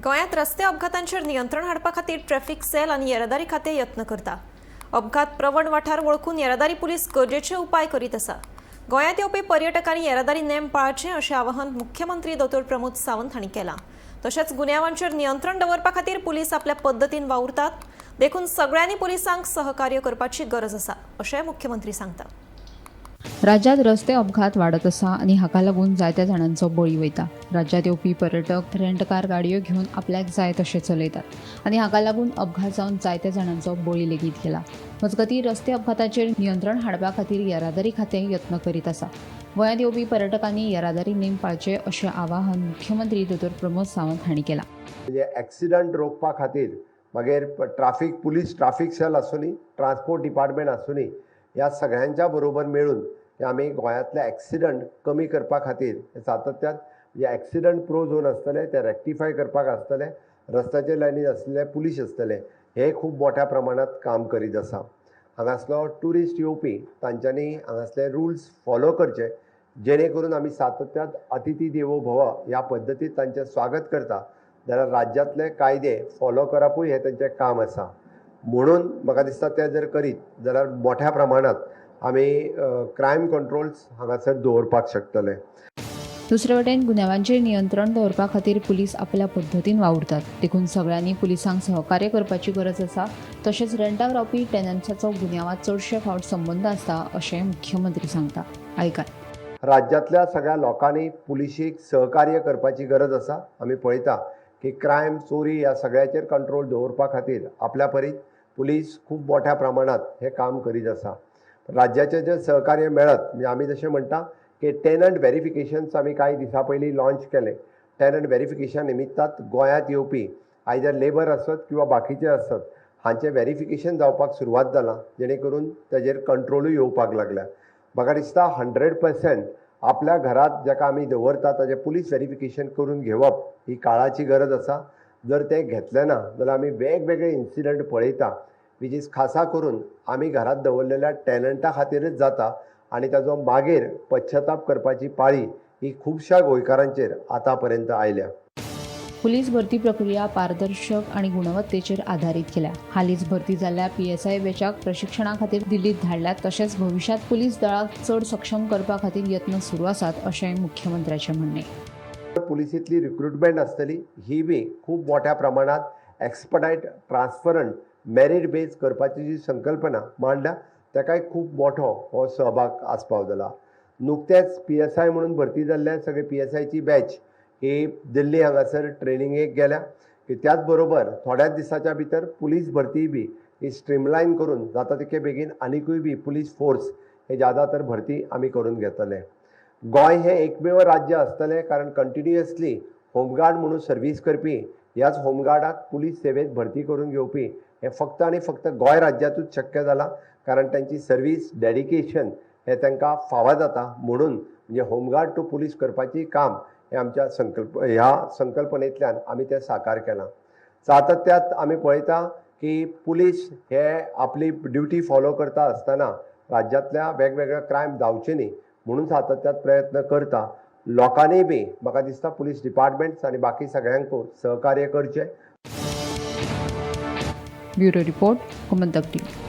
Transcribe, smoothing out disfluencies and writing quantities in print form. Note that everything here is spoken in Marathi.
गोंयांत रस्ते अपघातांचेर नियंत्रण हाडपा खातीर ट्रॅफिक सेल आनी येरादारी खातें यत्न करता। अपघात प्रवण वाठार वळखून येरादारी पुलीस गरजेचे उपाय करीत आसा। गोंयांत येवपी पर्यटकांनी येरादारी नेम पाळचे अशें आवाहन मुख्यमंत्री डॉ. प्रमोद सावंत हांणी केलां। तशेंच गुन्यांवांचेर नियंत्रण दवरपा खातीर पुलीस आपल्या पद्दतीन वावुरतात, देखून सगळ्यांनी पुलिसांक सहकार्य करपाची गरज आसा अशें मुख्यमंत्री सांगता। राज्यात रस्ते अपघात वाढत आसा आनी हाका लागून जायत्या जाणांचो बळी वयता। राज्यात येवपी पर्यटक रेंट कार गाडयो घेवन आपल्याक जाय तशे चलयतात आनी हाका लागून अपघात जावन जायत्या जाणांचो बळी लेगीत गेला। मजगतीं रस्ते अपघातांचेर नियंत्रण हाडपा खातीर येरादारी खातें यत्न करीत आसा। गोंयांत येवपी पर्यटकांनी येरादारी नेम पाळचे अशें आवाहन मुख्यमंत्री डॉ. प्रमोद सावंत हांणी केलां। म्हणजे ॲक्सिडंट रोखपा खातीर मागीर पुलीस ट्राफीक सेल आसूनी, ट्रान्सपोर्ट डिपार्टमेंट आसूनी, ह्या सगळ्यांच्या बरोबर मेळून आमी गोंयांतले ॲक्सिडंट कमी करपा खातीर सातत्यान जे ॲक्सिडंट प्रो झोन आसतले ते रेक्टिफाय करपाक आसतले, रस्त्याचे लायनीन आसलेले पुलीस आसतले, हे खूब मोठ्या प्रमाणात काम करीत आसा। हांगासलो ट्युरिस्ट येवपी तांच्यांनी हांगासले रुल्स फॉलो करचे, जेणे करून आमी सातत्यान अतिथी देवो भव ह्या पद्दतीन तांचें स्वागत करता जाल्यार राज्यांतले कायदे फॉलो करपूय हें तांचें काम आसा। म्हणून म्हाका दिसता ते जर करीत जाल्यार मोठ्या प्रमाणात आमी क्रायम कंट्रोल्स हांगासर दवरपाक शकतले। दुसरे वटेन गुन्यांवांचेर नियंत्रण दवरपा खातीर पुलीस आपल्या पद्दतीन वावुरतात, देखून सगळ्यांनी पुलिसांक सहकार्य करपाची गरज आसा। तशेंच रेंटाक रावपी टेनंट्सांचो गुन्यांवांत चडशे फावट संबंद आसता अशें मुख्यमंत्री सांगता। आयकात। राज्यांतल्या सगळ्या लोकांनी पुलिशीक सहकार्य करपाची गरज आसा। आमी पळयता की क्रायम, चोरी ह्या सगळ्याचेर कंट्रोल दवरपा खातीर आपल्या परीन पुलीस खूब मोठ्या प्रमाणात हे काम करीत आसा। राज्याचें जर सहकार्य मेळत म्हणजे आमी जशें म्हणटा की टेनंट व्हेरिफिकेशन्स आमी कांय दिसां पयलीं लॉन्च केले। टेनंट व्हेरिफिकेशन निमित्तांत गोंयांत येवपी आयदर लेबर आसत किंवा बाकीचे आसत हांचें व्हेरिफिकेशन जावपाक सुरवात जालां, जेणे करून ताजेर कंट्रोलूय येवपाक लागल्या। म्हाका दिसता 100% आपल्या घरांत जाका आमी दवरता ताजें पुलीस व्हेरिफिकेशन करून घेवप ही काळाची गरज आसा। जर तें घेतलें ना जाल्यार आमी वेगवेगळे इन्सिडंट पळयता, वीच इज खासा करून आमी घरांत दवरलेल्या टेनंटा खातीरच जाता आनी ताजो मागीर पश्चाताप करपाची पाळी ही खुबश्या गोंयकारांचेर आतां पर्यंत आयल्या। पुलीस भरती प्रक्रिया पारदर्शक आनी गुणवत्तेचेर आधारीत केल्या। हालींच भरती जाल्ल्या PSI बॅचाक प्रशिक्षणा खातीर दिल्लीत धाडल्यात। तशेंच भविष्यात पुलीस दळाक चड सक्षम करपा खातीर यत्न सुरू आसात अशें मुख्यमंत्र्याचें म्हणणें। पुलिसींतली रिक्रुटमेंट आसतली ही बी खूब मोठ्या प्रमाणात एक्सपर्टायट, ट्रान्सफरंट, मेरीट बेस करपाची जी संकल्पना मांडल्या ताकाय खूब मोठो हो सहभाग आस्पाव जाला। नुकतेच PSI म्हणून भरती जाल्ले सगळे PSIची बॅच ही दिल्ली हांगासर ट्रेनिंगेक गेल्या। त्याच बरोबर थोड्याच दिसाच्या भितर पुलीस भरती बी ही स्ट्रीमलायन करून जाता तितके बेगीन आनीकूय बी पुलीस फोर्स हे ज्यादा तर भरती आमी करून घेतले। गोंय हे एकमेव राज्य आसतलें कारण कंटिन्युअसली होमगार्ड म्हणून सर्वीस करपी ह्याच होमगार्डाक पुलीस सेवेत भरती करून घेवपी हे फक्त आनी फक्त गोंय राज्यातूच शक्य जालां, कारण तांची सर्वीस डेडिकेशन हे तांकां फावो जाता। म्हणून म्हणजे होमगार्ड टू पुलीस करपाची काम हे आमच्या ह्या संकल्पनेंतल्यान आमी तें साकार केलां। सातत्यात आमी पळयता की पुलीस हे आपली ड्युटी फॉलो करता आसतना राज्यांतल्या वेगवेगळ्या क्रायम जावचे न्ही म्हणून सातत्यात प्रयत्न करता। लोकांनी बी म्हाका दिसता पुलीस डिपार्टमेंट्स आनी बाकी सगळ्यांक सहकार्य करचें। Bureau report, Gomantak TV.